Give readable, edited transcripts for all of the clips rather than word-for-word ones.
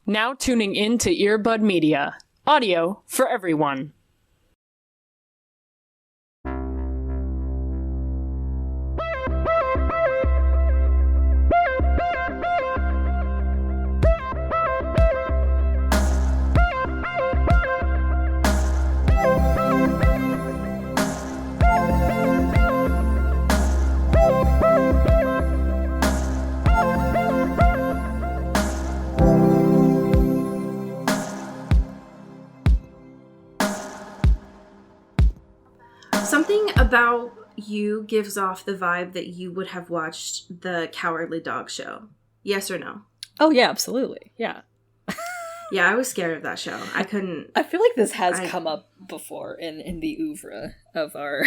Now tuning in to Earbud Media. Audio for everyone. Something about you gives off the vibe that you would have watched the Cowardly Dog show. Yes or no? Oh, yeah, absolutely. Yeah. Yeah, I was scared of that show. I couldn't... I feel like this has come up before in the oeuvre of our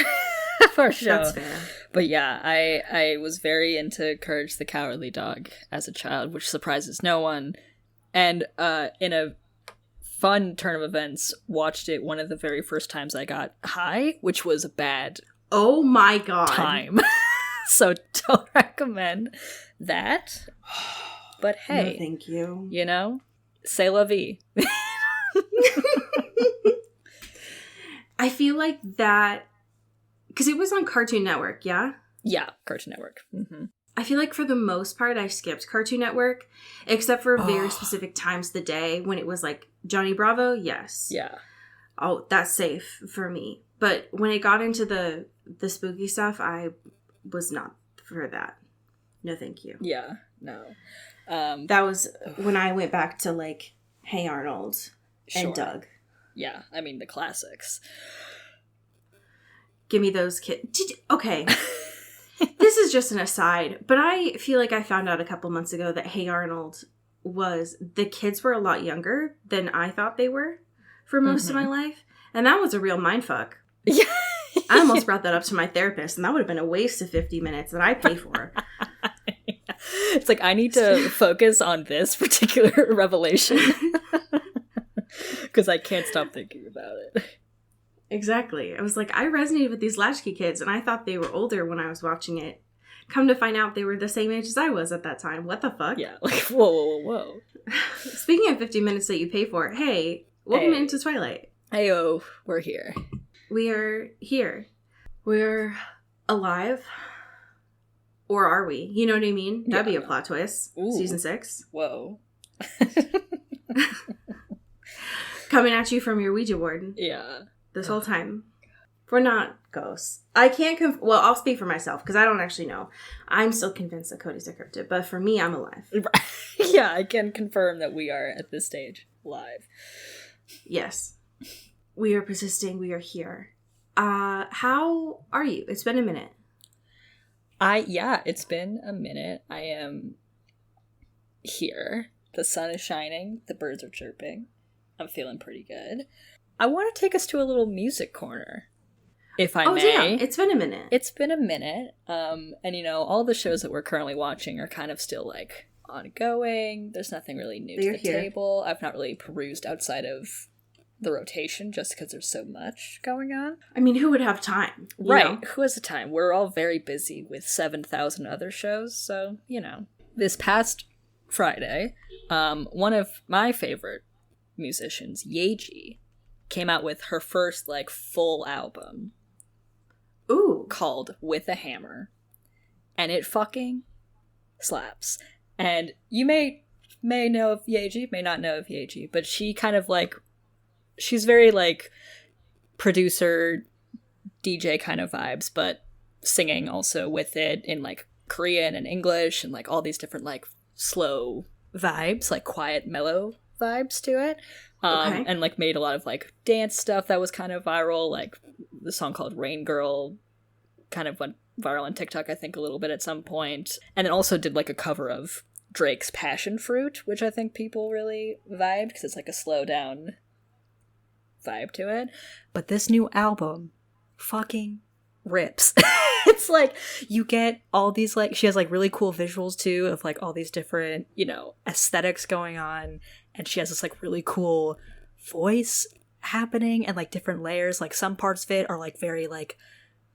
of our show. That's fair. But yeah, I was very into Courage the Cowardly Dog as a child, which surprises no one. And in a fun turn of events, watched it one of the very first times I got high, which was a bad oh my god time. So don't recommend that. But hey, no, thank you. You know, c'est la vie. I feel like that because it was on Cartoon Network, yeah? Yeah, Cartoon Network. Mm-hmm. I feel like for the most part, I skipped Cartoon Network, except for very specific times of the day when it was like Johnny Bravo. Yes. Yeah. Oh, that's safe for me. But when it got into the spooky stuff, I was not for that. No, thank you. Yeah. No. That was when I went back to like Hey Arnold and Doug. Yeah, I mean the classics. Give me those kids. Okay. This is just an aside, but I feel like I found out a couple months ago that Hey Arnold the kids were a lot younger than I thought they were for most of my life. And that was a real mindfuck. Yeah. I almost brought that up to my therapist, and that would have been a waste of 50 minutes that I pay for. It's like, I need to focus on this particular revelation. Because I can't stop thinking about it. Exactly. I was like, I resonated with these latchkey kids, and I thought they were older when I was watching it. Come to find out they were the same age as I was at that time. What the fuck? Yeah, like, whoa. Speaking of 50 minutes that you pay for, hey, welcome into Twilight. Heyo, we're here. We are here. We're alive. Or are we? You know what I mean? That'd be a plot twist. Ooh. Season 6. Whoa. Coming at you from your Ouija board. Yeah. This whole time. We're not ghosts. I can't well, I'll speak for myself because I don't actually know. I'm still convinced that Cody's a cryptid, but for me, I'm alive. Yeah, I can confirm that we are at this stage live. Yes. We are persisting. We are here. How are you? It's been a minute. Yeah, it's been a minute. I am here. The sun is shining. The birds are chirping. I'm feeling pretty good. I want to take us to a little music corner, if I may. Oh, damn. It's been a minute. It's been a minute. And, you know, all the shows that we're currently watching are kind of still, like, ongoing. There's nothing really new to the table. I've not really perused outside of the rotation just because there's so much going on. I mean, who would have time? Right. Know? Who has the time? We're all very busy with 7,000 other shows. So, you know, this past Friday, one of my favorite musicians, Yeji, came out with her first, like, full album. Ooh. Called With a Hammer. And it fucking slaps. And you may know of Yeji, may not know of Yeji, but she kind of, like, she's very, like, producer, DJ kind of vibes, but singing also with it in, like, Korean and English and, like, all these different, like, slow vibes, like, quiet, mellow vibes to it. Okay. And, like, made a lot of, like, dance stuff that was kind of viral, like the song called Rain Girl kind of went viral on TikTok, I think, a little bit at some point. And then also did, like, a cover of Drake's Passion Fruit, which I think people really vibed, because it's, like, a slow down vibe to it. But this new album fucking rips. It's like, you get all these, like, she has, like, really cool visuals, too, of, like, all these different, you know, aesthetics going on. And she has this, like, really cool voice happening and, like, different layers. Like, some parts of it are, like, very, like,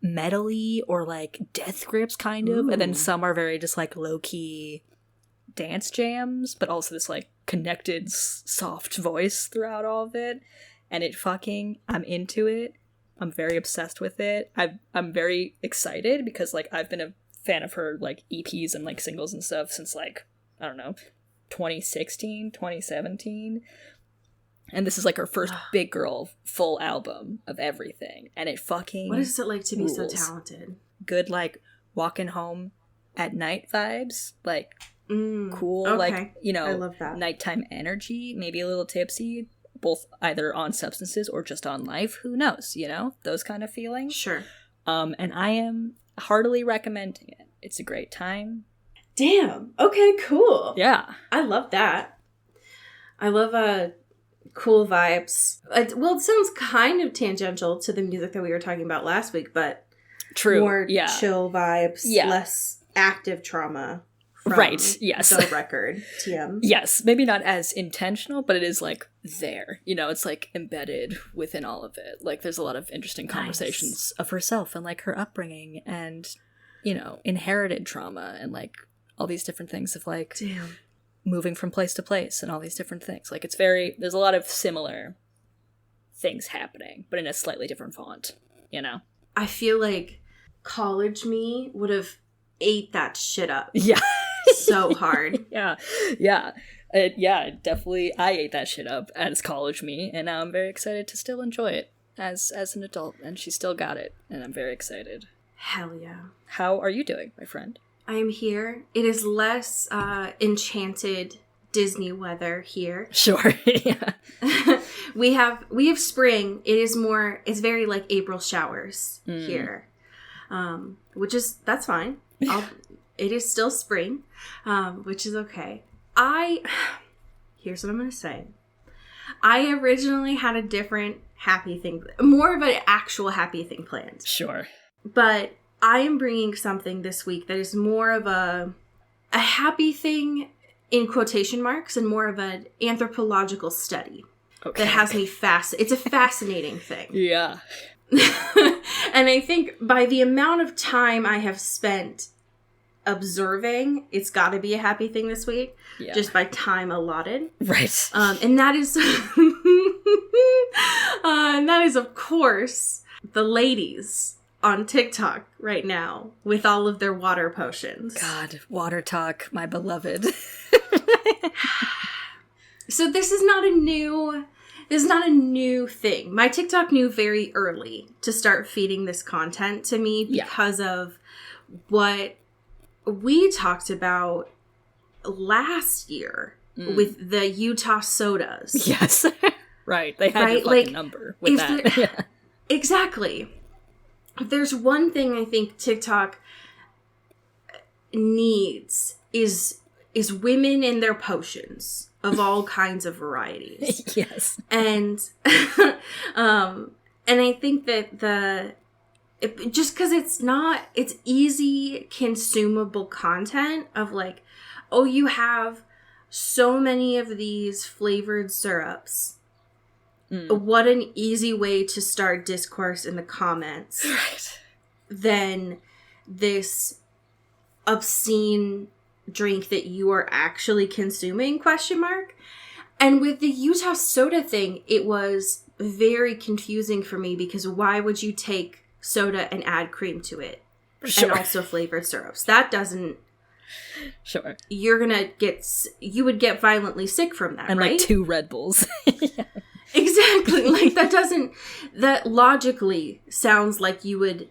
metal-y or, like, death grips, kind of. Ooh. And then some are very just, like, low-key dance jams, but also this like connected soft voice throughout all of it. And I'm into it. I'm very obsessed with it. I'm very excited because like I've been a fan of her like EPs and like singles and stuff since like, I don't know, 2016, 2017. And this is like her first big girl full album of everything. And it fucking What is it like to be so rules. talented? Good like walking home at night vibes, like cool, okay. like, you know, I love that. nighttime energy, maybe a little tipsy, both either on substances or just on life. Who knows, you know, those kind of feelings. Sure. And I am heartily recommending it. It's a great time. Damn. Okay, cool. Yeah. I love that. I love cool vibes. It sounds kind of tangential to the music that we were talking about last week, but True. more Yeah. chill vibes, Yeah. less active trauma. From Right, yes. The record, TM. Yes, maybe not as intentional, but it is like there. You know, it's like embedded within all of it. Like there's a lot of interesting conversations of herself and like her upbringing and, you know, inherited trauma and like all these different things of like Damn. moving from place to place and all these different things. Like there's a lot of similar things happening, but in a slightly different font, you know? I feel like college me would have ate that shit up Yeah. so hard. Yeah. Definitely. I ate that shit up as college me, and now I'm very excited to still enjoy it as an adult, and she still got it, and I'm very excited. Hell yeah. How are you doing, my friend? I am here. It is less enchanted Disney weather here. Sure. Yeah. we have spring. It's very like April showers here. That's fine. It is still spring, which is okay. Here's what I'm going to say. I originally had a different happy thing, more of an actual happy thing planned. Sure. But I am bringing something this week that is more of a happy thing in quotation marks and more of an anthropological study Okay. that has me it's a fascinating thing. Yeah. And I think by the amount of time I have spent observing, it's got to be a happy thing this week, Yeah. just by time allotted. Right. And that is, of course, the ladies on TikTok right now with all of their water potions. God, water talk, my beloved. So this is not a new thing. My TikTok knew very early to start feeding this content to me because of what we talked about last year with the Utah sodas. Yes. Right. They had your fucking number with that. Yeah. Exactly. If there's one thing I think TikTok needs is women and their potions of all kinds of varieties. Yes. And and I think that just because it's easy consumable content of like, oh, you have so many of these flavored syrups. What an easy way to start discourse in the comments. Right. Than this obscene drink that you are actually consuming, ? And with the Utah soda thing, it was very confusing for me because why would you take soda and add cream to it? Sure. And also flavored syrups. That doesn't... Sure. You would get violently sick from that, And right? like 2 Red Bulls. Yeah. Exactly. Like that logically sounds like you wouldn't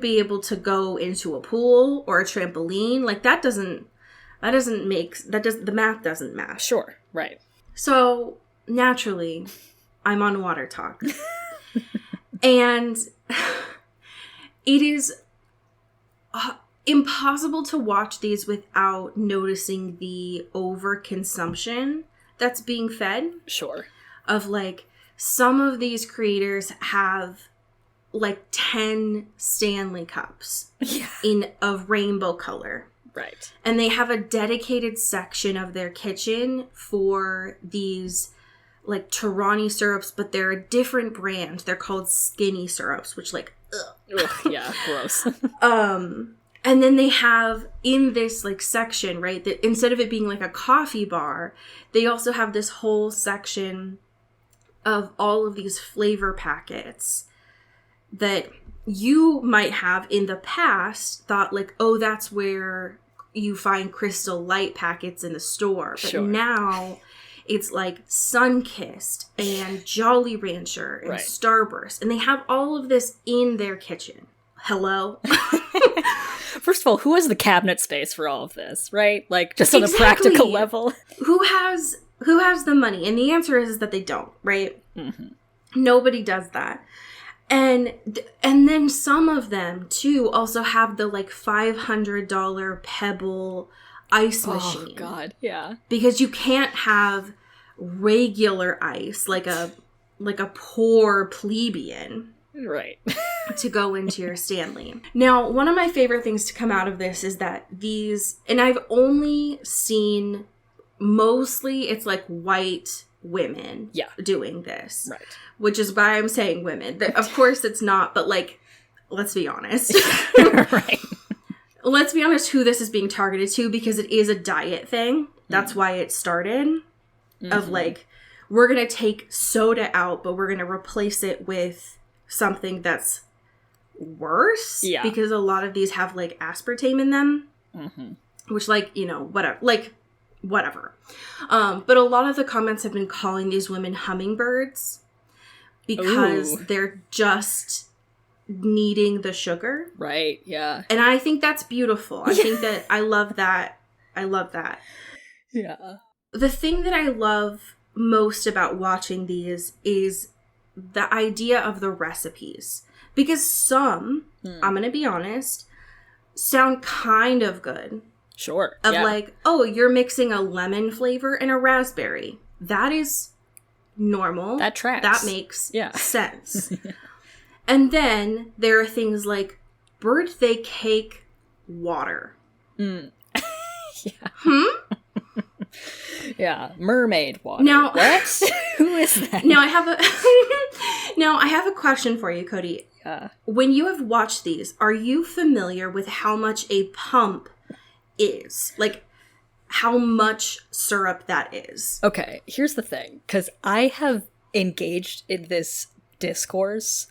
be able to go into a pool or a trampoline. Like the math doesn't match. Sure. Right. So naturally, I'm on Water Talk. And it is impossible to watch these without noticing the overconsumption that's being fed. Sure. Of like, some of these creators have like 10 Stanley cups in a rainbow color. Right. And they have a dedicated section of their kitchen for these like Torani syrups, but they're a different brand. They're called skinny syrups, which like, ugh. Ugh, yeah, gross. And then they have in this like section, right, that instead of it being like a coffee bar, they also have this whole section of all of these flavor packets that you might have in the past thought like, oh, that's where you find Crystal Light packets in the store. But now it's like Sunkissed and Jolly Rancher and Starburst. And they have all of this in their kitchen. Hello? First of all, who has the cabinet space for all of this, right? Like, just on a practical level. Who has the money? And the answer is that they don't, right? Mm-hmm. Nobody does that. And then some of them, too, also have the, like, $500 Pebble ice machine. Oh, God, yeah. Because you can't have regular ice, like a poor plebeian. Right. To go into your Stanley. Now, one of my favorite things to come out of this is that these, and I've only seen, mostly it's like white women doing this. Right. Which is why I'm saying women. Of course it's not, but like, let's be honest. Right. Let's be honest who this is being targeted to, because it is a diet thing. That's why it started. Mm-hmm. Of like, we're going to take soda out, but we're going to replace it with something that's worse. Yeah. Because a lot of these have like aspartame in them. Mm-hmm. Which like, you know, whatever. But a lot of the comments have been calling these women hummingbirds because they're just needing the sugar. Right, yeah. And I think that's beautiful. I think that I love that. I love that. Yeah. The thing that I love most about watching these is the idea of the recipes. Because some, I'm going to be honest, sound kind of good. Sure. Of like, oh, you're mixing a lemon flavor and a raspberry. That is normal. That tracks. That makes sense. And then there are things like birthday cake water. Yeah. Yeah, mermaid water. Now, what? Who is that? Now I have a question for you, Cody. Yeah. When you have watched these, are you familiar with how much a pump is? Like, how much syrup that is? Okay, here's the thing. Because I have engaged in this discourse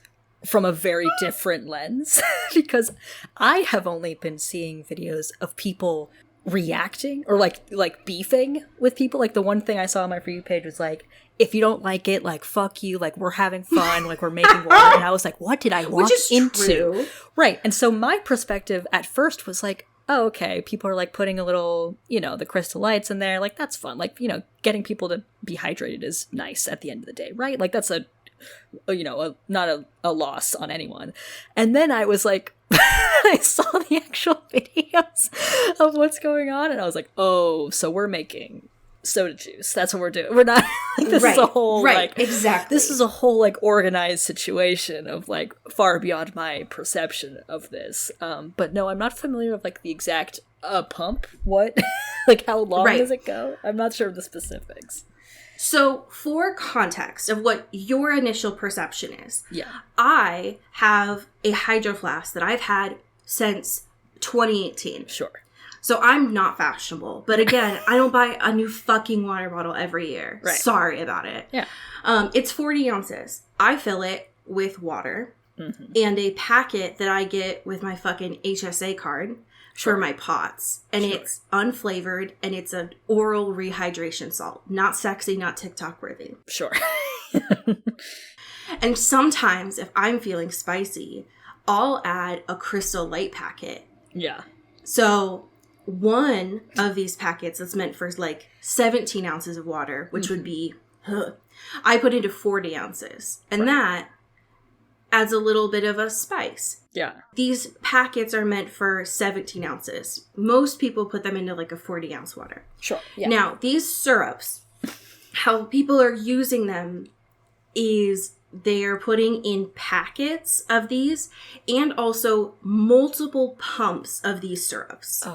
from a very different lens. Because I have only been seeing videos of people reacting or like beefing with people. Like the one thing I saw on my For You page was like, if you don't like it, like fuck you, like we're having fun, like we're making water. And I was like, what did I walk into? True. Right. And so my perspective at first was like, oh, okay, people are like putting a little, you know, the Crystal Lights in there, like that's fun, like, you know, getting people to be hydrated is nice at the end of the day, right? Like that's not a loss on anyone. And then I was like, I saw the actual videos of what's going on, and I was like, oh, so we're making soda juice. That's what we're doing. We're not like, this is a whole like exactly. This is a whole like organized situation of like far beyond my perception of this. But no, I'm not familiar with like the exact pump. What like how long does it go? I'm not sure of the specifics. So, for context of what your initial perception is, I have a Hydro Flask that I've had since 2018. Sure. So, I'm not fashionable. But again, I don't buy a new fucking water bottle every year. Right. Sorry about it. Yeah. It's 40 ounces. I fill it with water and a packet that I get with my fucking HSA card. For my pots. And it's unflavored, and it's an oral rehydration salt. Not sexy, not TikTok worthy. Sure. And sometimes, if I'm feeling spicy, I'll add a Crystal Light packet. Yeah. So, one of these packets that's meant for like 17 ounces of water, which would be, I put into 40 ounces. And that adds a little bit of a spice. Yeah. These packets are meant for 17 ounces. Most people put them into like a 40-ounce water. Sure. Yeah. Now, these syrups, how people are using them is they are putting in packets of these and also multiple pumps of these syrups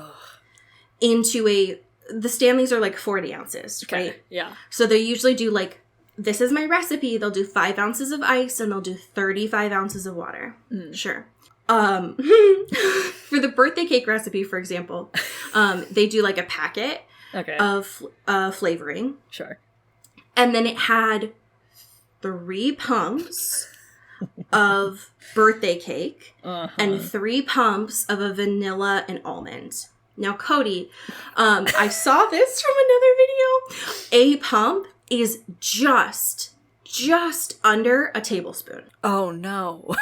into the Stanleys are like 40 ounces, right? Yeah. So they usually do like, this is my recipe. They'll do 5 ounces of ice and they'll do 35 ounces of water. Sure. For the birthday cake recipe, for example, they do like a packet of flavoring. Sure. And then it had 3 pumps of birthday cake and 3 pumps of a vanilla and almond. Now, Cody, I saw this from another video. A pump is just under a tablespoon. Oh, no.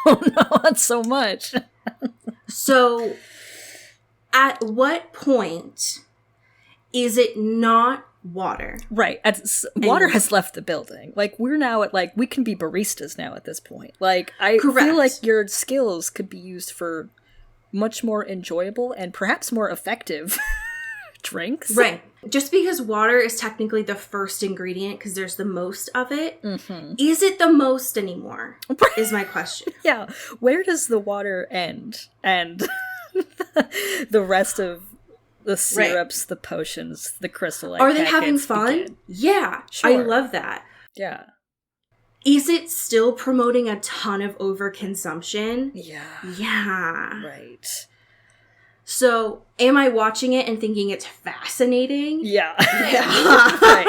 Oh, no, that's so much. So, at what point is it not water? Right. Water has left the building. Like, we're now at, like, we can be baristas now at this point. Like, I feel like your skills could be used for much more enjoyable and perhaps more effective drinks. Right. Just because water is technically the first ingredient because there's the most of it, is it the most anymore? Is my question. Yeah. Where does the water end? And the rest of the syrups, the potions, the crystal are they having fun? Begin? Yeah. Sure. I love that. Yeah. Is it still promoting a ton of overconsumption? Yeah. Yeah. Right. So, am I watching it and thinking it's fascinating? Yeah. Right.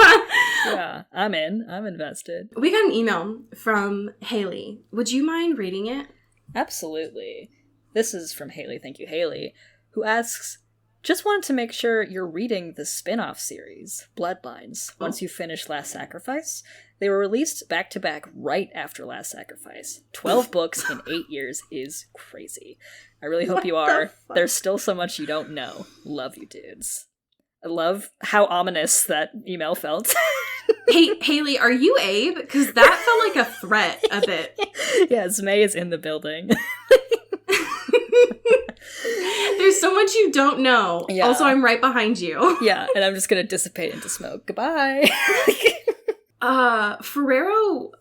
Yeah. I'm in. I'm invested. We got an email from Haley. Would you mind reading it? Absolutely. This is from Haley. Thank you, Haley, who asks, just wanted to make sure you're reading the spin-off series, Bloodlines, once you finish Last Sacrifice. They were released back-to-back right after Last Sacrifice. 12 books in 8 years is crazy. I really hope you are. There's still so much you don't know. Love you, dudes. I love how ominous that email felt. Hey, Haley, are you Abe? Because that felt like a threat a bit. Yes, May is in the building. There's so much you don't know. Yeah. Also, I'm right behind you. Yeah, and I'm just gonna dissipate into smoke. Goodbye. Ferrero,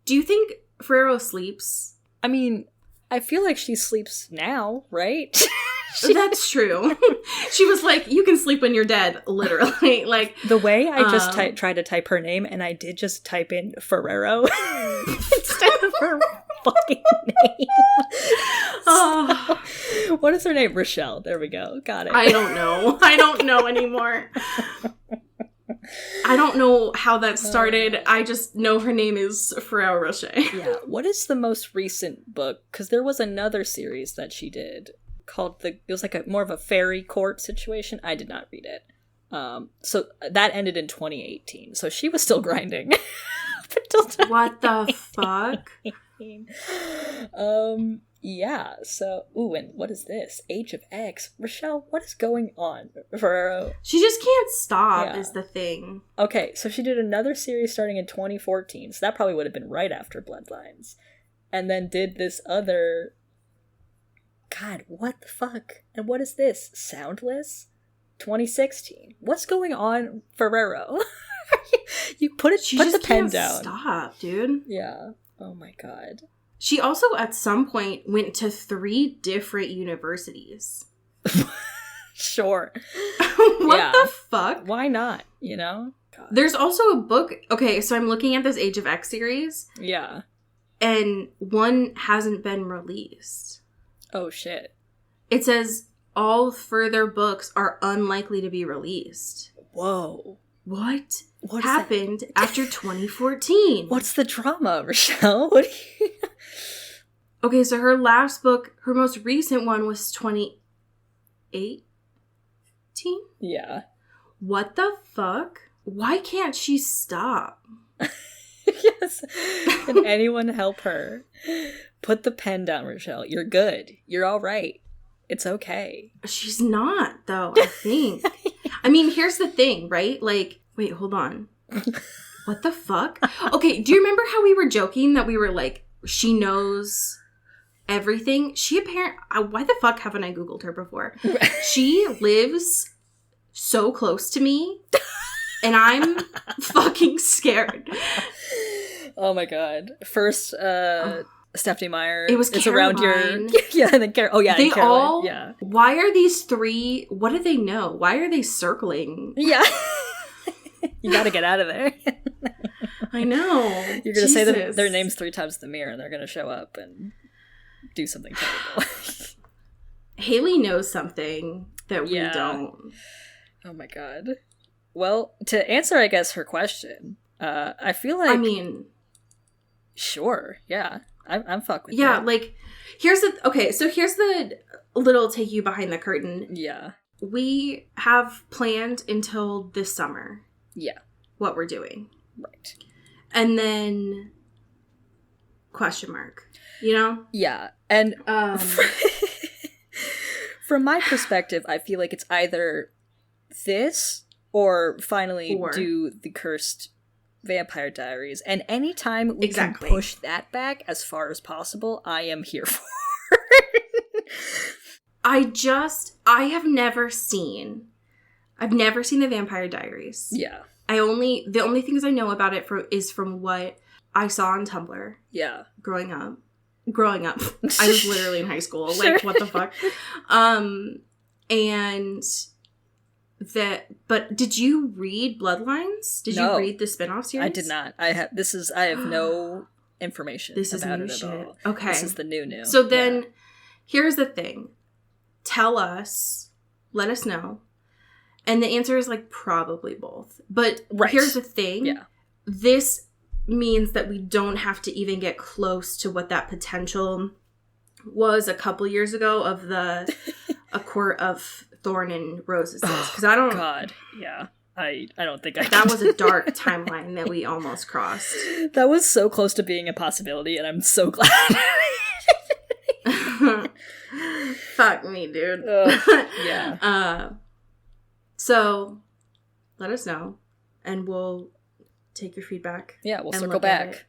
do you think Ferrero sleeps? I mean, I feel like she sleeps now, right? That's true. She was like, you can sleep when you're dead, literally. Like the way I just tried to type her name, and I did just type in Ferrero instead of her fucking name. So, what is her name? Rochelle. There we go. Got it. I don't know. I don't know anymore. I don't know how that started. I just know her name is Ferrero Rocher. Yeah. What is the most recent book? Because there was another series that she did called it was like more of a fairy court situation. I did not read it. So that ended in 2018. So she was still grinding. What the fuck? Yeah, so, and what is this? Age of X. Rochelle, what is going on, Ferrero? She just can't stop, is the thing. Okay, so she did another series starting in 2014, so that probably would have been right after Bloodlines. And then did this other... God, what the fuck? And what is this? Soundless? 2016. What's going on, Ferrero? You put the pen down. Stop, dude. Yeah. Oh my god. She also, at some point, went to 3 different universities. Sure. What the fuck? Why not, you know? God. There's also a book... Okay, so I'm looking at this Age of X series. Yeah. And one hasn't been released. Oh, shit. It says all further books are unlikely to be released. Whoa. What happened after 2014? What's the drama, Rochelle? What do you... Okay, so her last book, her most recent one was 2018? Yeah. What the fuck? Why can't she stop? Yes. Can anyone help her? Put the pen down, Rochelle. You're good. You're all right. It's okay. She's not, though, I think. I mean, here's the thing, right? Like, wait, hold on. What the fuck? Okay, do you remember how we were joking that we were like, she knows everything? She apparently... Why the fuck haven't I Googled her before? She lives so close to me, and I'm fucking scared. Oh my god. First, Stephenie Meyer. It was Caroline. Around your... Yeah, and then they Caroline. all... Yeah. Why are these 3... What do they know? Why are they circling? Yeah. You gotta get out of there. I know. You're gonna say their names 3 times in the mirror, and they're gonna show up and do something terrible. Haley knows something that we Yeah. don't. Oh my god. Well, to answer, I guess, her question, I feel like... I mean... Sure, yeah. I'm fuck with Yeah, that. like, here's the little take you behind the curtain. Yeah. We have planned until this summer Yeah. what we're doing. Right. And then question mark. You know? Yeah. And Um, from my perspective, I feel like it's either this or finally Or. do the Cursed Vampire Diaries. And anytime we Exactly. can push that back as far as possible, I am here for. I've never seen the Vampire Diaries. Yeah. The only things I know about it is from what I saw on Tumblr Yeah. growing up. I was literally in high school. Sure. Like, what the fuck? And but did you read Bloodlines? Did No. you read the spin-off series? I did not. I have no information This is about new it shit. at all. Okay. This is the new. So then, here's the thing. Tell us. Let us know. And the answer is, like, probably both. But Right. here's the thing. Yeah. This means that we don't have to even get close to what that potential was a couple years ago of the A Court of Thorn and Roses. Because I don't... God, yeah. I don't think I That can. was a dark timeline that we almost crossed. That was so close to being a possibility, and I'm so glad. Fuck me, dude. Yeah. So, let us know, and we'll take your feedback Yeah, we'll and circle look at back.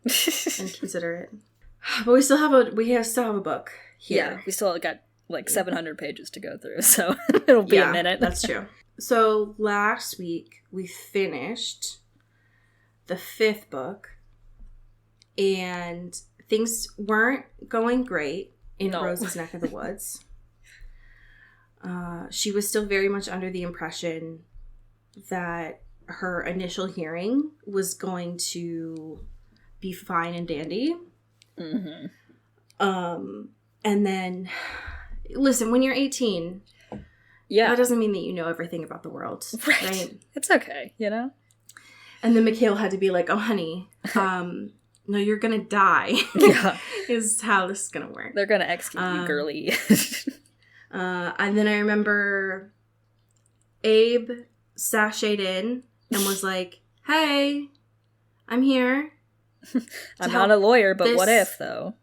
and consider it. But we still have a book Yeah, here. we still got like 700 pages to go through, so it'll be a minute. That's true. So last week we finished the 5th book, and things weren't going great in No. Rose's neck of the woods. She was still very much under the impression that her initial hearing was going to be fine and dandy. Mm-hmm. And then, listen, when you're 18, Yeah, that doesn't mean that you know everything about the world, right? It's okay, you know? And then Mikhail had to be like, oh, honey, no, you're gonna die, Yeah. is how this is gonna work. They're gonna execute you, girly. And then I remember Abe sashayed in and was like, hey, I'm here. I'm not a lawyer, but what this- if, though?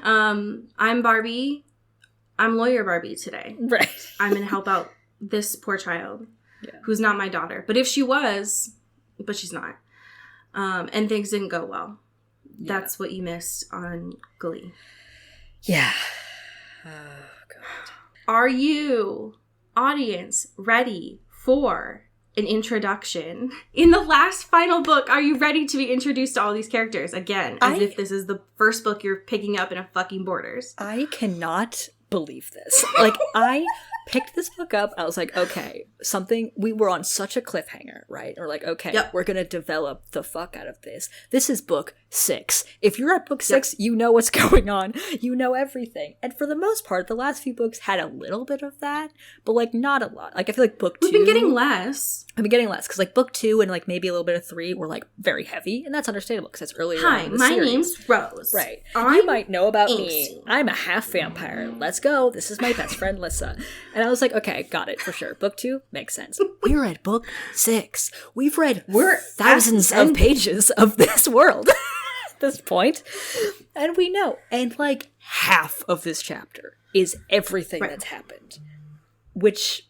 I'm Barbie. I'm lawyer Barbie today. Right. I'm gonna help out this poor child, Yeah. who's not my daughter. But if she was, but she's not. And things didn't go well. Yeah. That's what you missed on Glee. Yeah. Oh, God. Are you, audience, ready for an introduction? In the last final book, are you ready to be introduced to all these characters again? As if this is the first book you're picking up in a fucking Borders. I cannot believe this. Like, I picked this book up. I was like, okay, we were on such a cliffhanger, right? Or like, okay, Yep. we're going to develop the fuck out of this. This is book 6. If you're at book 6, you know what's going on. You know everything. And for the most part, the last few books had a little bit of that, but like not a lot. Like, I feel like book 2... We've been getting less. I've been getting less because like book 2 and like maybe a little bit of 3 were like very heavy, and that's understandable because it's earlier Hi, on in the my series. name's Rose. Right. You I'm might know about me. angsty. I'm a half vampire. Let's go. This is my best friend, Lissa. And I was like, okay, got it for sure. Book 2 makes sense. We're at book 6. We've read thousands of pages of this world at this point. And we know. And like half of this chapter is everything Right. that's happened. Which,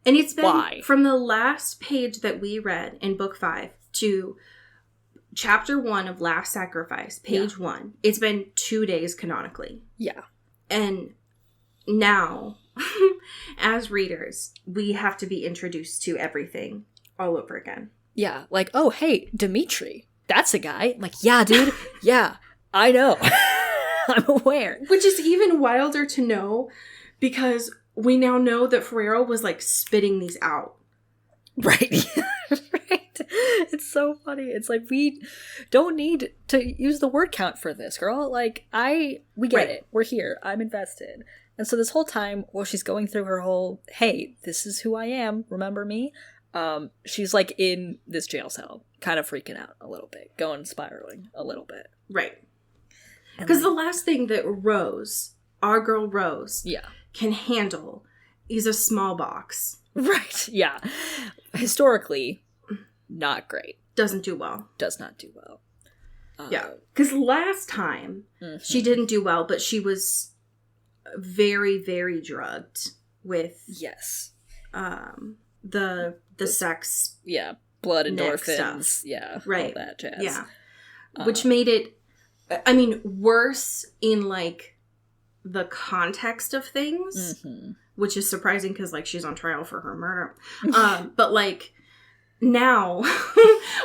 And it's been Why? from the last page that we read in book 5 to chapter 1 of Last Sacrifice, page 1. It's been 2 days canonically. yeah. And now, as readers, we have to be introduced to everything all over again. Yeah. Like, oh, hey, Dimitri. That's a guy. I'm like, yeah, dude. Yeah, I know. I'm aware. Which is even wilder to know because we now know that Ferrero was like spitting these out. Right. Right. It's so funny. It's like, we don't need to use the word count for this, girl. Like, we get Right. it. We're here. I'm invested. And so this whole time, while she's going through her whole, hey, this is who I am, remember me? She's like in this jail cell, kind of freaking out a little bit, going spiraling a little bit. Right. And Because the last thing that Rose, our girl Rose, yeah. can handle is a small box. Right, yeah. Historically, not great. Doesn't do well. Does not do well. Yeah. Because last time, Mhm. she didn't do well, but she was very, very drugged with Yes. the sex. Yeah. Blood Neck endorphins. stuff. Yeah. All Right. that jazz. Yeah. Which made it, I mean, worse in, like, the context of things, Mhm. which is surprising because, like, she's on trial for her murder. But, like, now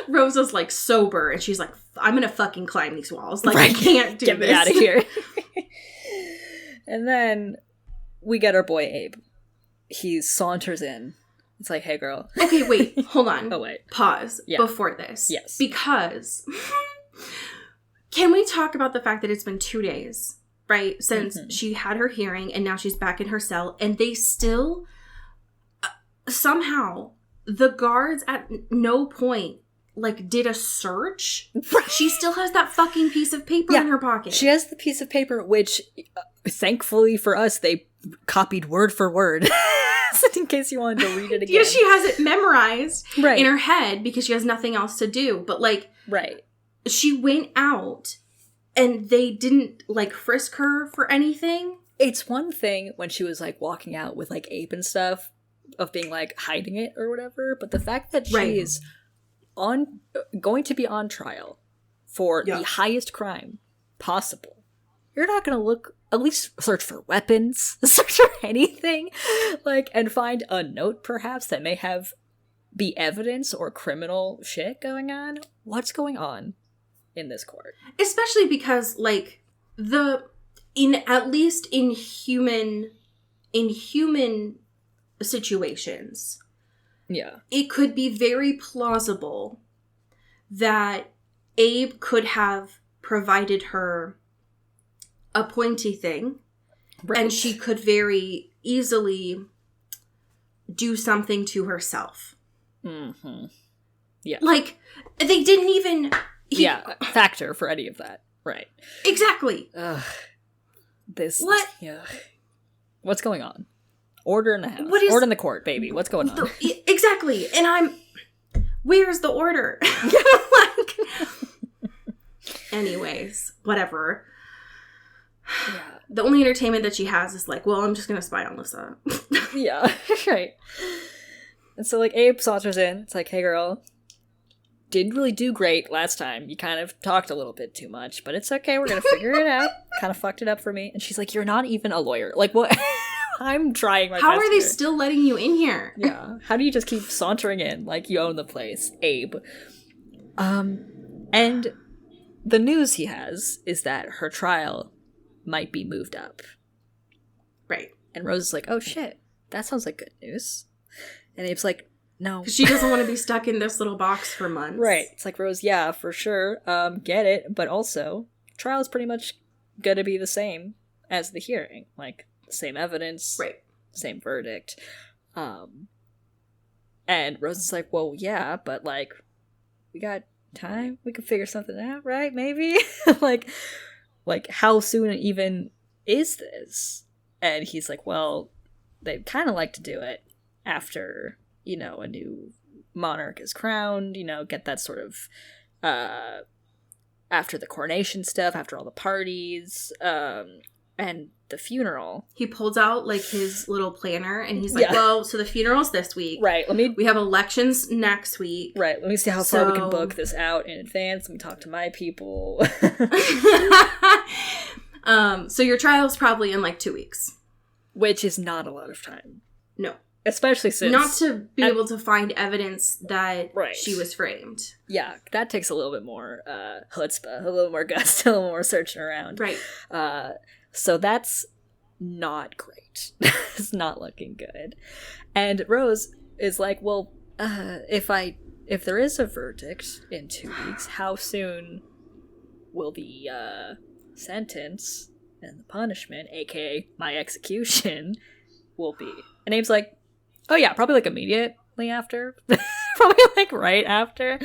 Rose is, like, sober and she's like, I'm gonna fucking climb these walls. Like, I can't do Get this. me out of here. And then we get our boy Abe. He saunters in. It's like, hey, girl. Okay, wait, hold on. Oh, wait. Pause Yeah. before this. Yes. Because can we talk about the fact that it's been 2 days, right, since Mhm. she had her hearing and now she's back in her cell, and they still somehow the guards at no point like did a search. She still has that fucking piece of paper Yeah. in her pocket. She has the piece of paper, which, thankfully for us, they copied word for word. In case you wanted to read it again. yeah, she has it memorized right. in her head because she has nothing else to do. But like, Right. she went out and they didn't like frisk her for anything. It's one thing when she was like walking out with like Ape and stuff, of being like hiding it or whatever, but the fact that she Right. is going to be on trial for Yeah. the highest crime possible, you're not going to look, at least search for weapons, search for anything, like, and find a note perhaps that may have be evidence or criminal shit going on. What's going on in this court? Especially because like at least in human situations, Yeah. it could be very plausible that Abe could have provided her a pointy thing, Right. and she could very easily do something to herself. Mm-hmm. Like, they didn't even... factor for any of that. Right. Exactly. Ugh. This. What? Yeah. What's going on? Order in the house. What is- Order in the court, baby. What's going on? Exactly. And where's the order? Like, anyways, whatever. Yeah. The only entertainment that she has is like, well, I'm just gonna spy on Lissa. Yeah. Right. And so, like, Abe saunters in. It's like, hey, girl, didn't really do great last time. You kind of talked a little bit too much, but it's okay. We're gonna figure it out. Kind of fucked it up for me. And she's like, you're not even a lawyer. Like, what? I'm trying my best. How are they here. still letting you in here? Yeah. How do you just keep sauntering in like you own the place, Abe? And the news he has is that her trial might be moved up. Right. And Rose is like, oh shit, that sounds like good news. And Abe's like, no. She doesn't want to be stuck in this little box for months. Right. It's like, Rose, yeah, for sure. Get it. But also, trial is pretty much gonna be the same as the hearing. Like, same evidence. Right. Same verdict. And Rose is like, well, yeah, but like, we got time. We can figure something out, right? Maybe? like, how soon even is this? And he's like, well, they'd kind of like to do it after, you know, a new monarch is crowned, you know, get that sort of, after the coronation stuff, after all the parties, and the funeral. He pulls out like his little planner and he's like, Yeah. well, so the funeral's this week. Right, We have elections next week. Right, let me see how far we can So- book this out in advance. Let me talk to my people. So your trial's probably in like 2 weeks. Which is not a lot of time. No. Especially since... Not to be able to find evidence that Right. she was framed. Yeah, that takes a little bit more chutzpah, a little more guts, a little more searching around. Right. So that's not great. It's not looking good. And Rose is like, well, if I if there is a verdict in 2 weeks, how soon will the sentence and the punishment, aka my execution, will be? And Abe's like, oh yeah, probably like immediately after. Probably like right after.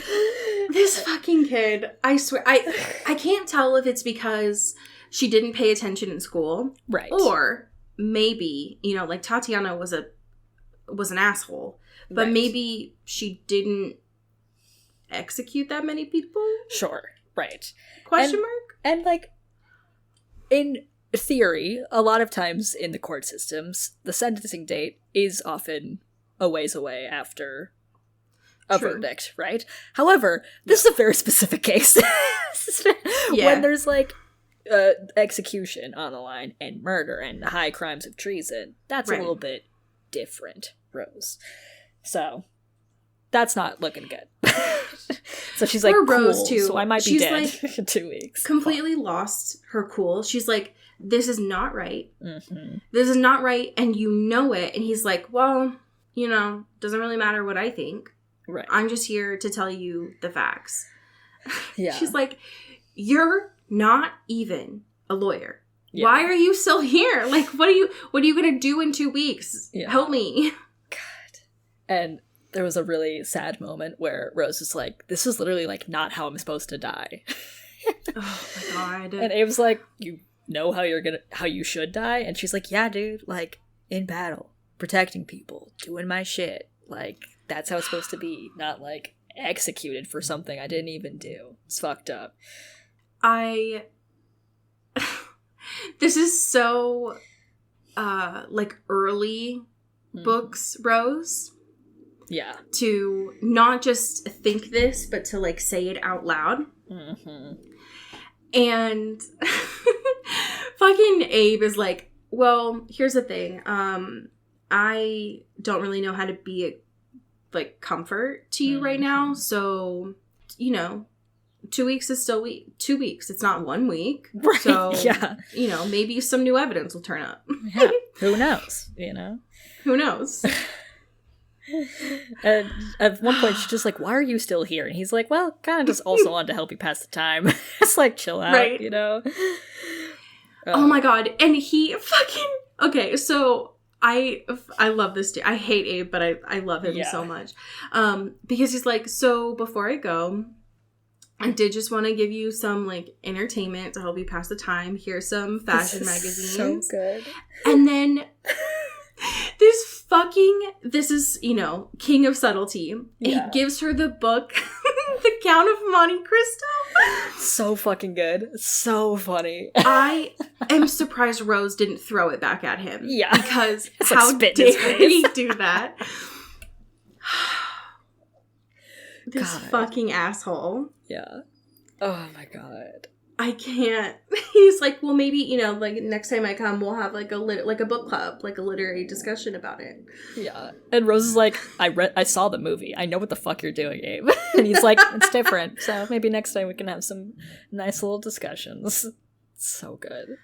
This fucking kid, I swear, I can't tell if it's because she didn't pay attention in school. Right. Or maybe, you know, like Tatiana was an asshole, but Right. maybe she didn't execute that many people? Sure. Right. Question mark? And like, in theory, a lot of times in the court systems, the sentencing date is often a ways away after a True. verdict, right? However, this is a very specific case. Yeah. When there's like execution on the line and murder and high crimes of treason, that's Right. a little bit different, Rose. So that's not looking good. So she's like, Or cool, Rose, too. so I might be She's, dead like, in 2 weeks. Completely lost her cool. She's like, this is not right. Mm-hmm. This is not right, and you know it. And he's like, well, you know, doesn't really matter what I think. Right. I'm just here to tell you the facts. Yeah. She's like, you're not even a lawyer. Yeah. Why are you still here? Like, what are you gonna do in 2 weeks? Yeah. Help me. God. And there was a really sad moment where Rose was like, this is literally like not how I'm supposed to die. Oh my god. And Abe's like, you know how you should die? And she's like, yeah, dude, like in battle, protecting people, doing my shit. Like, that's how it's supposed to be, not like executed for something I didn't even do. It's fucked up. This is so like early books, Rose, Yeah. to not just think this, but to like say it out loud. Mm-hmm. And fucking Abe is like, well, here's the thing. I don't really know how to be a like comfort to you right now. So, you know, 2 weeks is still 2 weeks. It's not 1 week. Right. So, Yeah. you know, maybe some new evidence will turn up. Yeah. Who knows? You know? Who knows? And at one point, she's just like, why are you still here? And he's like, well, kind of just also wanted to help you pass the time. It's like, chill out, Right. you know? Oh my god. And he fucking... Okay, so I love this dude. I hate Abe, but I love him Yeah. so much. Because he's like, so before I go, I did just want to give you some like entertainment to help you pass the time. Here's some fashion This is magazines. so good. And then this is, you know, king of subtlety. Yeah. He gives her the book, The Count of Monte Cristo. So fucking good. So funny. I am surprised Rose didn't throw it back at him. Yeah. Because It's like how spit in his dare face. he do that? This God. fucking asshole. Yeah. Oh my god. I can't. He's like, well, maybe, you know, like next time I come, we'll have like a book club, like a literary discussion about it. Yeah. And Rose is like, I saw the movie. I know what the fuck you're doing, Abe. And he's like, it's different. So maybe next time we can have some nice little discussions. So good.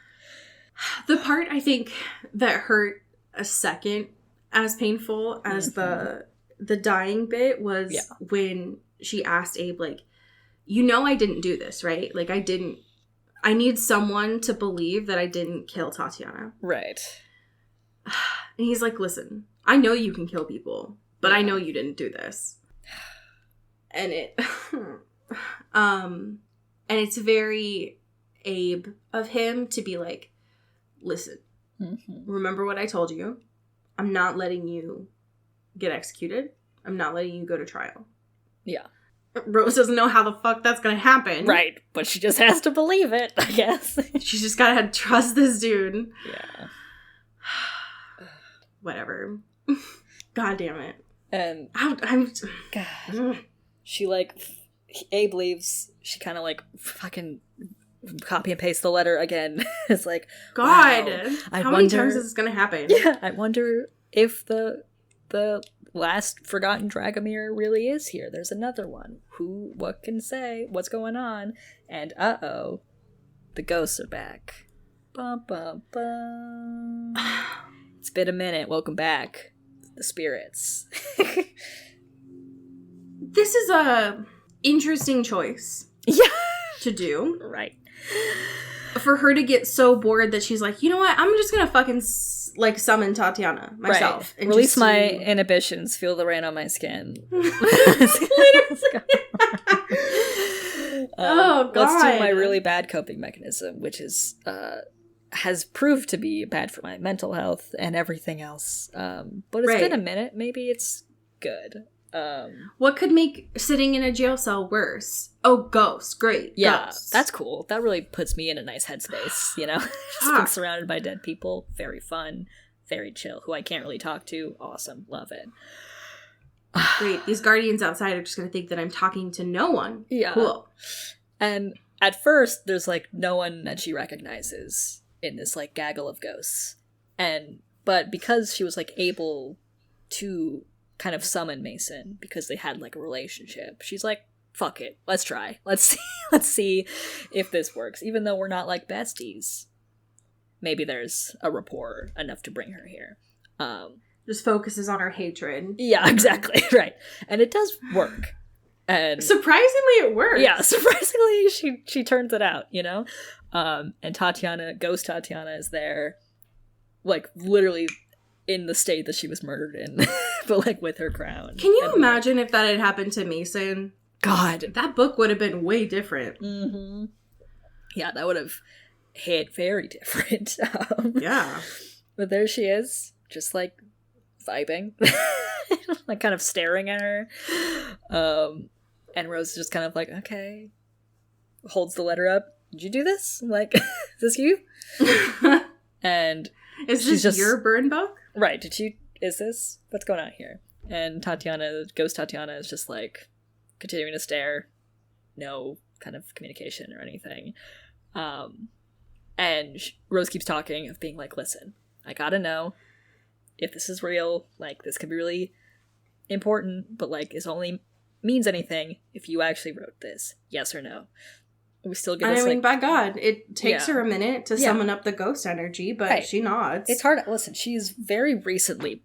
The part I think that hurt a second as painful as the dying bit was when she asked Abe, like, you know, I didn't do this, right? Like, I need someone to believe that I didn't kill Tatiana. Right. And he's like, listen, I know you can kill people, but I know you didn't do this. And and it's very Abe of him to be like, listen, remember what I told you? I'm not letting you get executed. I'm not letting you go to trial. Yeah. Rose doesn't know how the fuck that's gonna happen. Right. But she just has to believe it, I guess. She's just gotta trust this dude. Yeah. Whatever. God damn it. And I'm God. She like Abe leaves. She kind of like fucking copy and paste the letter again. It's like, God. wow. I How many wonder- times is this gonna happen? Yeah, I wonder if the last forgotten Dragomir really is here. There's another one. What can say? What's going on? And uh-oh, the ghosts are back. Bum, bum, bum. It's been a minute. Welcome back, the spirits. This is a interesting choice Yeah. to do. Right. For her to get so bored that she's like, you know what? I'm just gonna fucking summon Tatiana myself. Right. And Release just my see- inhibitions, feel the rain on my skin. Oh, Let's do God. my really bad coping mechanism, which is has proved to be bad for my mental health and everything else. But it's been Right. a minute. Maybe it's good. What could make sitting in a jail cell worse? Oh, ghosts. Great. Yeah, Ghosts. that's cool. That really puts me in a nice headspace, you know? Just being Fuck. surrounded by dead people. Very fun. Very chill. Who I can't really talk to. Awesome. Love it. Great. These guardians outside are just going to think that I'm talking to no one. Yeah. Cool. And at first, there's, like, no one that she recognizes in this, like, gaggle of ghosts. But because she was, like, able to kind of summon Mason, because they had, like, a relationship, she's like, fuck it. Let's try. Let's see if this works. Even though we're not, like, besties. Maybe there's a rapport enough to bring her here. Just focuses on her hatred. Yeah, exactly. Right. And it does work. And Surprisingly, it works. yeah, surprisingly, she turns it out, you know? And Ghost Tatiana is there, like, literally in the state that she was murdered in, but, like, with her crown. Can you And, imagine if that had happened to Mason? God. That book would have been way different. Mm-hmm. Yeah, that would have hit very different. Yeah. But there she is, just, like, vibing. Like, kind of staring at her. And Rose is just kind of like, okay. Holds the letter up. Did you do this? I'm like, is this you? And Is She's this just- your burn book? right, is this? What's going on here? And Ghost Tatiana is just like continuing to stare. No kind of communication or anything. And Rose keeps talking of being like, listen, I gotta know if this is real. Like, this could be really important, but like, this only means anything if you actually wrote this. Yes or no? We still get I this, mean, like, by God, it takes Yeah. her a minute to Yeah. summon up the ghost energy, but Right. she nods. it's hard. Listen, she's very recently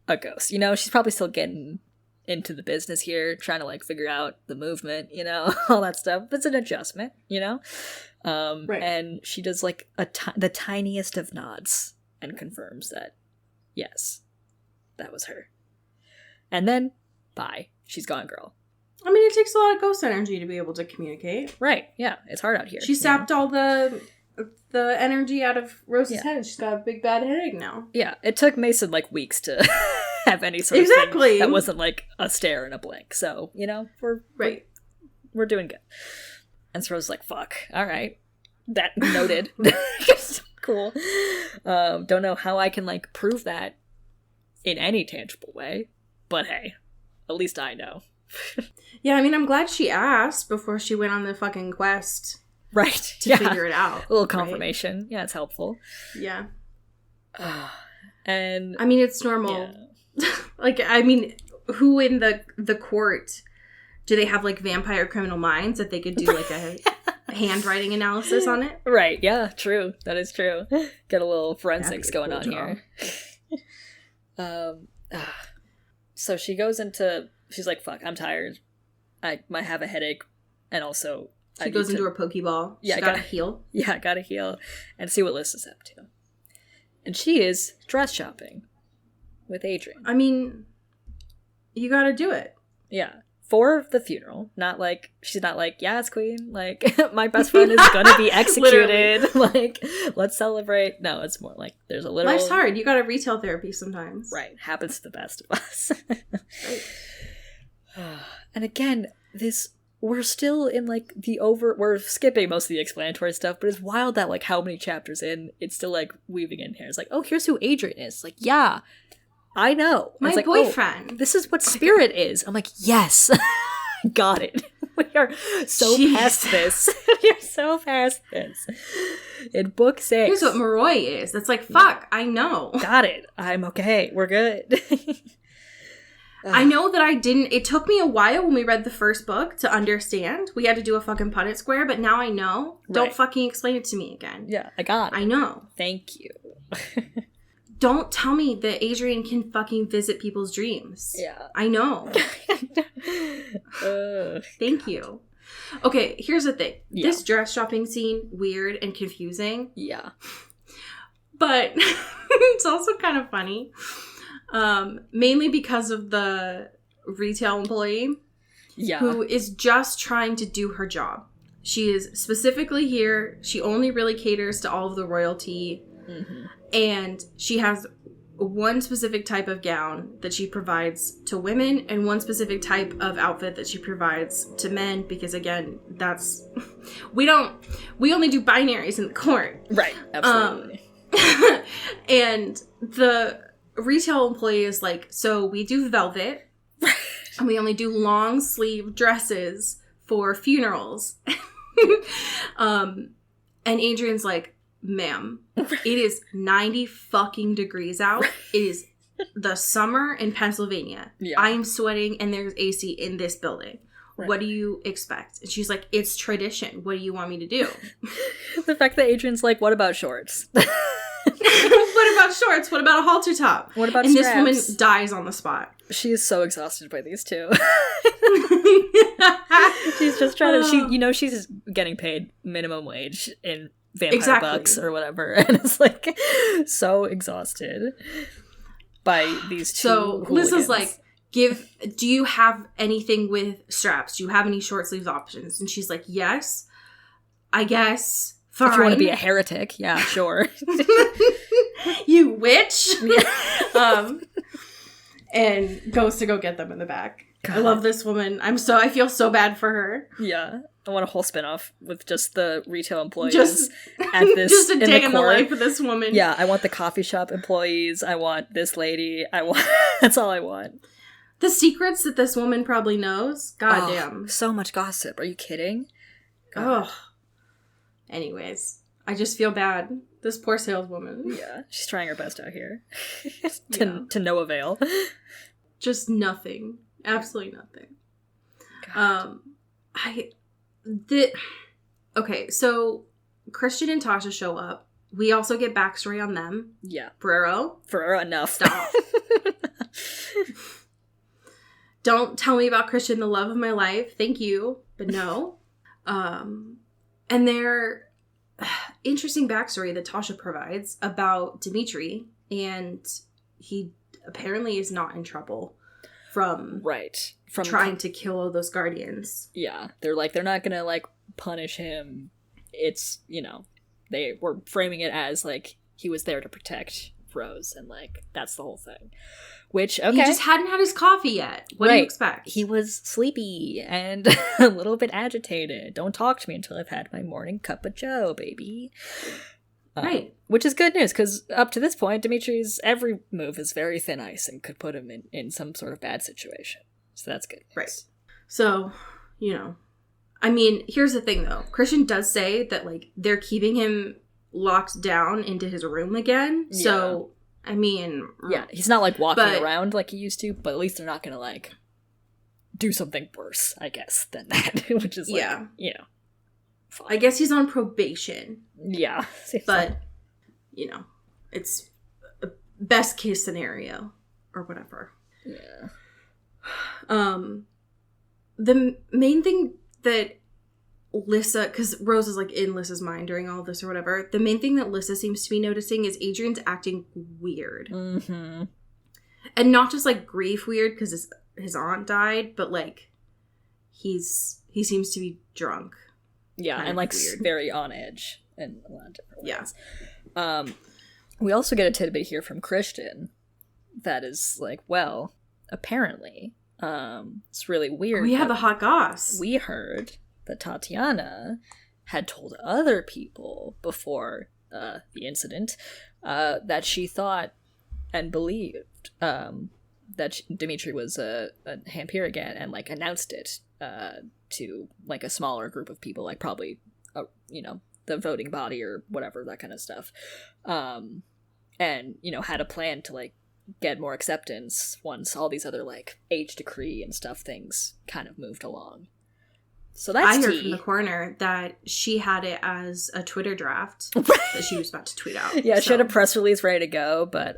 a ghost. You know, she's probably still getting into the business here, trying to like figure out the movement, you know, all that stuff. It's an adjustment, you know. Right. And she does like the tiniest of nods and confirms that yes, that was her. And then bye, she's gone, girl. I mean, it takes a lot of ghost energy to be able to communicate. Right? Yeah, it's hard out here. She you know? sapped all the energy out of Rose's Yeah. head. She's got a big bad headache now. Yeah, it took Mason like weeks to have any sort of Exactly. thing that wasn't like a stare and a blink. So, you know, Right. we're doing good. And so Rose's like, fuck, all right. That noted. Cool. Don't know how I can like prove that in any tangible way, but hey, at least I know. Yeah, I mean, I'm glad she asked before she went on the fucking quest Right. to Yeah. figure it out. A little right? confirmation. Yeah, it's helpful. Yeah. And I mean, it's normal. yeah. Like, I mean, who in the court do they have like vampire criminal minds that they could do like a handwriting analysis on it? Right, yeah, true. That is true. Get a little forensics That'd going be a on cool here. So she goes into, she's like, fuck, I'm tired. I might have a headache. And also, She goes into her Pokeball. Yeah, She's I got to gotta- heal. yeah, I gotta heal and see what Liz is up to. And she is dress shopping with Adrian. I mean, you got to do it. Yeah. For the funeral. Not like, she's not like, yes, queen, like, my best friend is gonna be executed. Like, let's celebrate. No, it's more like, there's a little... Life's hard. You got to retail therapy sometimes. Right. Happens to the best of us. Right. And again, we're still in like we're skipping most of the explanatory stuff, but it's wild that like how many chapters in, it's still like weaving in here. It's like, oh, here's who Adrian is. Like, yeah, I know. My It's like, oh, boyfriend. this is what spirit is. I'm like, yes, got it. We are so Jeez. past this. We are so past this. In book 6. Here's what Moroi is. That's like, fuck, I know. Got it. I'm okay. We're good. I know that I didn't. It took me a while when we read the first book to understand. We had to do a fucking Punnett square, but now I know. Don't Right. fucking explain it to me again. Yeah, I got it. I know. Thank you. don't tell me that Adrian can fucking visit people's dreams. Yeah. I know. Thank you. Okay, here's the thing. Yeah. This dress shopping scene, weird and confusing. Yeah. But it's also kind of funny. Mainly because of the retail employee Yeah. who is just trying to do her job. She is specifically here. She only really caters to all of the royalty. Mm-hmm. And she has one specific type of gown that she provides to women and one specific type of outfit that she provides to men, because again, that's we only do binaries in the court. Right. Absolutely. And the retail employee is like, so we do velvet and we only do long sleeve dresses for funerals. And Adrian's like, ma'am, it is 90 fucking degrees out. It is the summer in Pennsylvania. Yeah. I'm sweating and there's AC in this building. Right. What do you expect? And she's like, it's tradition. What do you want me to do? The fact that Adrian's like, what about shorts? What about shorts? What about a halter top? What about and straps? this woman dies on the spot. She is so exhausted by these two. She's just trying to, she's getting paid minimum wage in vampire bucks or whatever, and it's like so exhausted by these two. So hooligans. Liz is like, do you have anything with straps? Do you have any short sleeves options? And she's like, yes, I guess. Fine. If you want to be a heretic, yeah, sure. You witch. And goes to go get them in the back. God. I love this woman. I feel so bad for her. Yeah. I want a whole spinoff with just the retail employees just, at this just a day in in the life of this woman. Yeah, I want the coffee shop employees. I want this lady. That's all I want. The secrets that this woman probably knows. God damn. So much gossip. Are you kidding? Oh. Anyways, I just feel bad. This poor saleswoman. Yeah, she's trying her best out here. to no avail. Just nothing. Absolutely nothing. God. Okay, so Christian and Tasha show up. We also get backstory on them. Yeah. Ferrero. Enough. Stop. Don't tell me about Christian, the love of my life. Thank you, but no. And their interesting backstory that Tasha provides about Dimitri, and he apparently is not in trouble from trying to kill all those guardians. Yeah, they're not gonna like punish him. It's, they were framing it as like he was there to protect Rose, and like that's the whole thing. Which, okay, he just hadn't had his coffee yet. What do you expect? He was sleepy and a little bit agitated. Don't talk to me until I've had my morning cup of joe, baby. Right. Which is good news, because up to this point, Dimitri's every move is very thin ice and could put him in some sort of bad situation. So that's good news. Right. So, I mean, here's the thing, though. Christian does say that, like, they're keeping him locked down into his room again. Yeah. So, I mean... Yeah, he's not, like, walking around like he used to, but at least they're not gonna, like, do something worse, I guess, than that. Which is, like, fine. I guess he's on probation. Yeah. But, it's a best case scenario. Or whatever. Yeah. The main thing that Lissa, because Rose is like in Lissa's mind during all this or whatever, the main thing that Lissa seems to be noticing is Adrian's acting weird. Mm-hmm. And not just like grief weird because his aunt died, but like he seems to be drunk. Yeah, and like weird. Very on edge in a lot of different ways. Yeah. We also get a tidbit here from Christian that is like, well, apparently, it's really weird. We have the hot goss. We heard that Tatiana had told other people before the incident that she thought and believed that Dimitri was a Hampir again, and like announced it to like a smaller group of people, like probably the voting body or whatever, that kind of stuff, and had a plan to like get more acceptance once all these other like age decree and stuff things kind of moved along. So that's I heard tea. from the coroner that she had it as a Twitter draft that she was about to tweet out. Yeah, she So, had a press release ready to go, but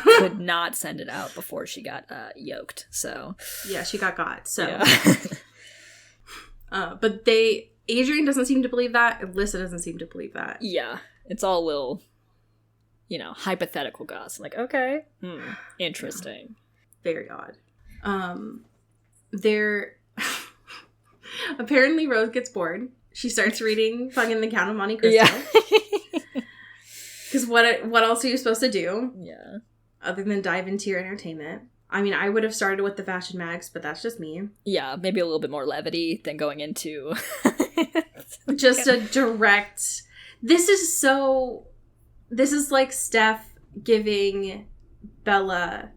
could not send it out before she got yoked. So yeah, she got. So, yeah. but Adrian doesn't seem to believe that. Alyssa doesn't seem to believe that. Yeah, it's all little, hypothetical gossip. Like, okay, interesting. Very odd. There. Apparently, Rose gets bored. She starts reading fucking The Count of Monte Cristo. Yeah. Because what else are you supposed to do? Yeah. Other than dive into your entertainment? I mean, I would have started with the fashion mags, but that's just me. Yeah, maybe a little bit more levity than going into... Just a direct... This is like Steph giving Bella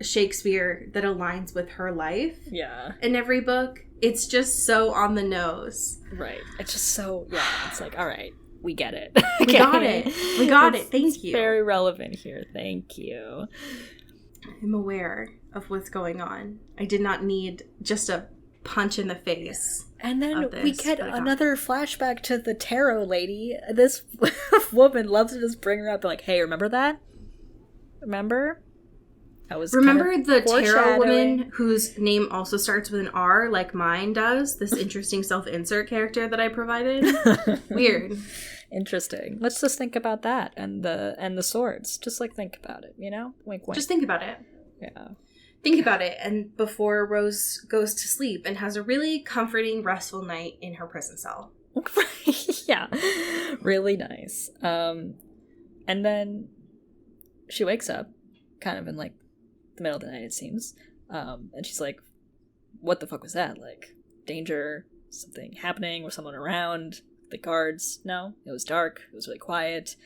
Shakespeare that aligns with her life. Yeah. In every book. It's just so on the nose. Right. It's just so, it's like, all right, we get it. We got it. We got it. Thank you. Very relevant here. Thank you. I'm aware of what's going on. I did not need just a punch in the face. And then of this, we get but I got another flashback to the tarot lady. This woman loves to just bring her up and like, hey, remember that? Remember? I was Remember the tarot foreshadowing. woman whose name also starts with an R, like mine does? This interesting self-insert character that I provided? Weird. Interesting. Let's just think about that and the swords. Just like think about it, Wink, wink. Just think about it. Yeah. Think about it. And before Rose goes to sleep and has a really comforting, restful night in her prison cell. Yeah. Really nice. And then she wakes up kind of in like the middle of the night, it seems. And she's like, what the fuck was that? Like, danger, something happening, was someone around? The guards? No, it was dark, it was really quiet.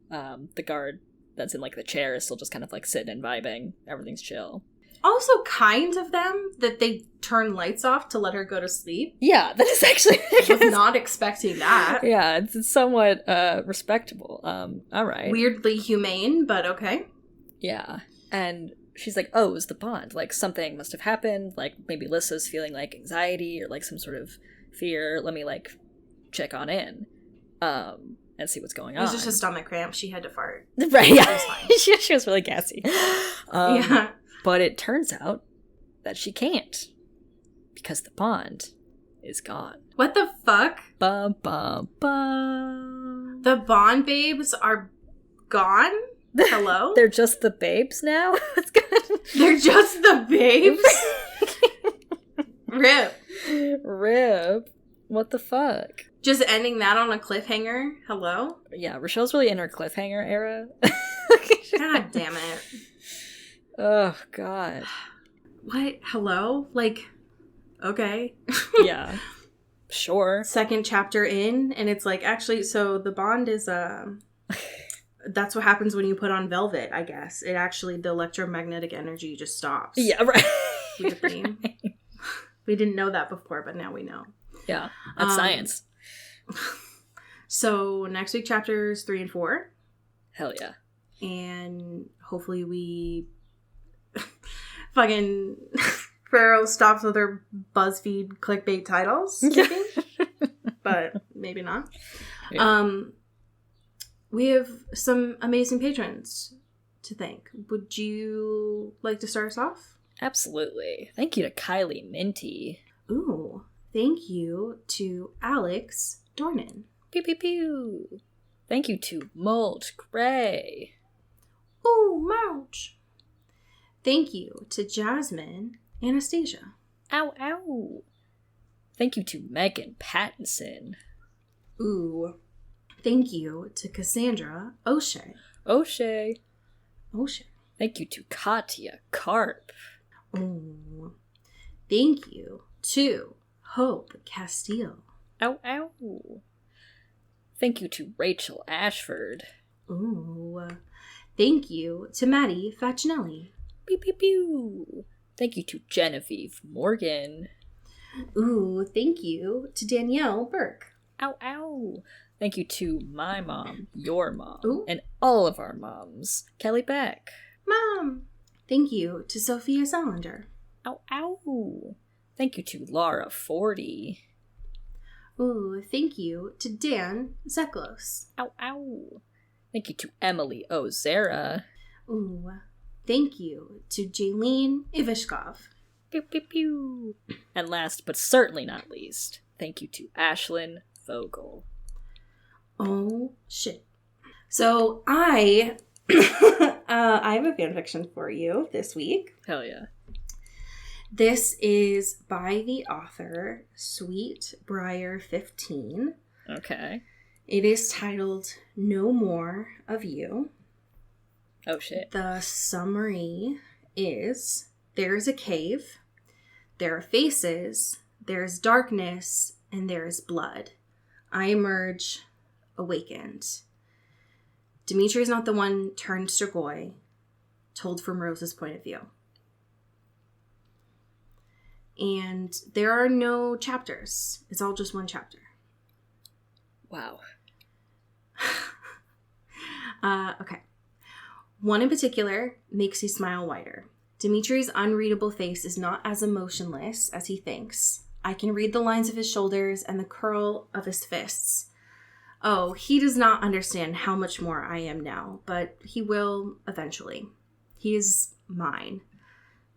The guard that's in like the chair is still just kind of like sitting and vibing. Everything's chill. Also kind of them that they turn lights off to let her go to sleep. Yeah, that is actually... I was not expecting that. Yeah, it's somewhat respectable. All right. Weirdly humane, but okay. Yeah. And she's like, oh, it was the bond. Like, something must have happened. Like, maybe Lissa's feeling, like, anxiety or, like, some sort of fear. Let me, like, check on in and see what's going It on. was just a stomach cramp. She had to fart. Right, yeah. It was fine. she was really gassy. Yeah. But it turns out that she can't. Because the bond is gone. What the fuck? Bum, bum, bum. The Bond babes are gone? Hello? They're just the babes now? What's good? They're just the babes? Rip. Rip. What the fuck? Just ending that on a cliffhanger? Hello? Yeah, Rochelle's really in her cliffhanger era. God damn it. Oh, God. What? Hello? Like, okay. Yeah. Sure. Second chapter in, and it's like, actually, so the Bond is, that's what happens when you put on Velvet, I guess. It actually, the electromagnetic energy just stops. Yeah, right. Weirdly. Right. We didn't know that before, but now we know. Yeah, that's science. So next week, chapters 3 and 4. Hell yeah. And hopefully we fucking Pharaoh stops with her BuzzFeed clickbait titles. Maybe. But maybe not. Yeah. We have some amazing patrons to thank. Would you like to start us off? Absolutely. Thank you to Kylie Minty. Ooh, thank you to Alex Dornan. Pew pew pew. Thank you to Mold Gray. Ooh, Marge. Thank you to Jasmine Anastasia. Ow ow. Thank you to Megan Pattinson. Ooh. Thank you to Cassandra O'Shea. O'Shea. O'Shea. Thank you to Katya Karp. Ooh. Thank you to Hope Castile. Ow ow. Thank you to Rachel Ashford. Ooh. Thank you to Maddie Facinelli. Pew pew pew. Thank you to Genevieve Morgan. Ooh, thank you to Danielle Burke. Ow ow. Thank you to my mom, your mom, Ooh. and all of our moms. Kelly Beck. Mom. Thank you to Sophia Salander. Ow ow. Thank you to Laura 40. Ooh, thank you to Dan Zeklos. Ow, ow. Thank you to Emily Ozera. Ooh, thank you to Jaylene Ivishkov. Pew, pew, pew. And last but certainly not least, thank you to Ashlyn Vogel. Oh, shit. So I have a fanfiction for you this week. Hell yeah. This is by the author Sweetbriar 15. Okay. It is titled No More of You. Oh shit. The summary is: there's a cave, there are faces, there's darkness, and there's blood. I emerge awakened. Dimitri is not the one turned Strigoi, told from Rose's point of view. And there are no chapters. It's all just one chapter. Wow. Okay. One in particular makes you smile wider. Dimitri's unreadable face is not as emotionless as he thinks. I can read the lines of his shoulders and the curl of his fists. Oh, he does not understand how much more I am now, but he will eventually. He is mine.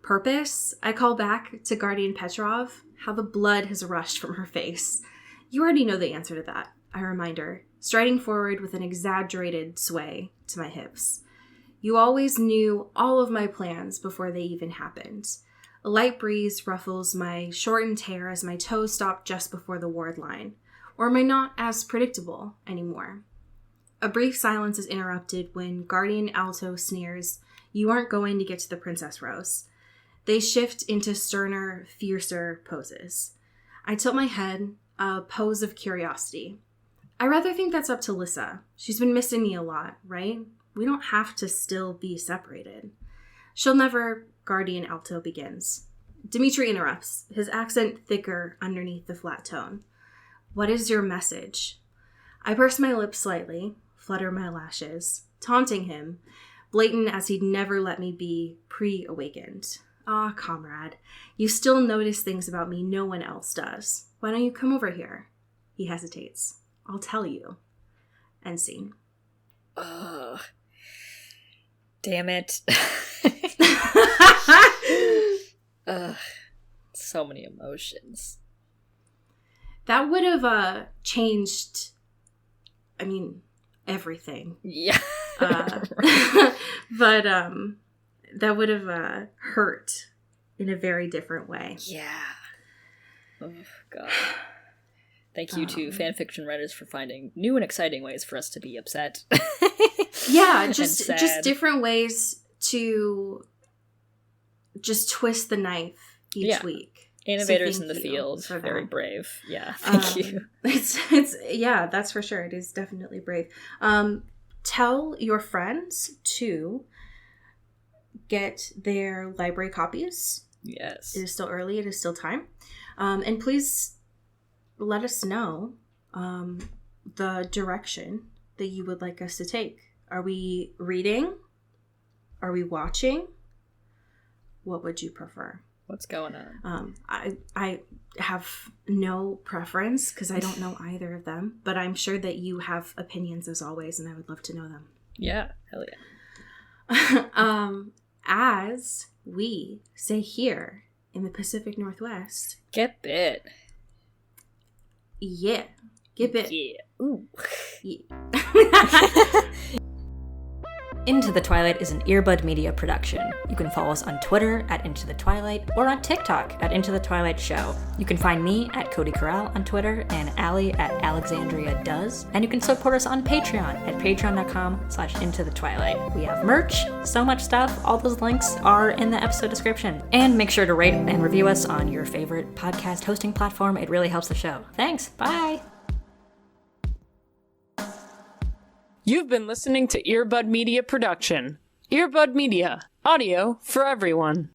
Purpose? I call back to Guardian Petrov, how the blood has rushed from her face. You already know the answer to that, I remind her, striding forward with an exaggerated sway to my hips. You always knew all of my plans before they even happened. A light breeze ruffles my shortened hair as my toes stop just before the ward line. Or am I not as predictable anymore? A brief silence is interrupted when Guardian Alto sneers, "You aren't going to get to the Princess Rose." They shift into sterner, fiercer poses. I tilt my head, a pose of curiosity. I rather think that's up to Lissa. She's been missing me a lot, right? We don't have to still be separated. She'll never, Guardian Alto begins. Dimitri interrupts, his accent thicker underneath the flat tone. What is your message? I purse my lips slightly, flutter my lashes, taunting him, blatant as he'd never let me be pre-awakened. Ah, comrade, you still notice things about me no one else does. Why don't you come over here? He hesitates. I'll tell you. End scene. Ugh. Damn it. Ugh. So many emotions. That would have changed, everything. Yeah. But that would have hurt in a very different way. Yeah. Oh, God. Thank you to fanfiction writers for finding new and exciting ways for us to be upset. Yeah, just different ways to just twist the knife each week. Innovators so in the field, very brave. Yeah, thank you. It's yeah, that's for sure. It is definitely brave. Tell your friends to get their library copies. Yes. It is still early. It is still time. And please let us know the direction that you would like us to take. Are we reading? Are we watching? What would you prefer? What's going on? I have no preference because I don't know either of them, but I'm sure that you have opinions as always, and I would love to know them. Yeah, hell yeah. As we say here in the Pacific Northwest, get bit. Yeah, get bit. Yeah. Ooh. Yeah. Into the Twilight is an Earbud Media production. You can follow us on Twitter at Into the Twilight or on TikTok at Into the Twilight Show. You can find me at Cody Corral on Twitter and Allie at Alexandria Does. And you can support us on Patreon at patreon.com/Into the Twilight. We have merch, so much stuff. All those links are in the episode description. And make sure to rate and review us on your favorite podcast hosting platform. It really helps the show. Thanks. Bye. You've been listening to Earbud Media Production. Earbud Media, audio for everyone.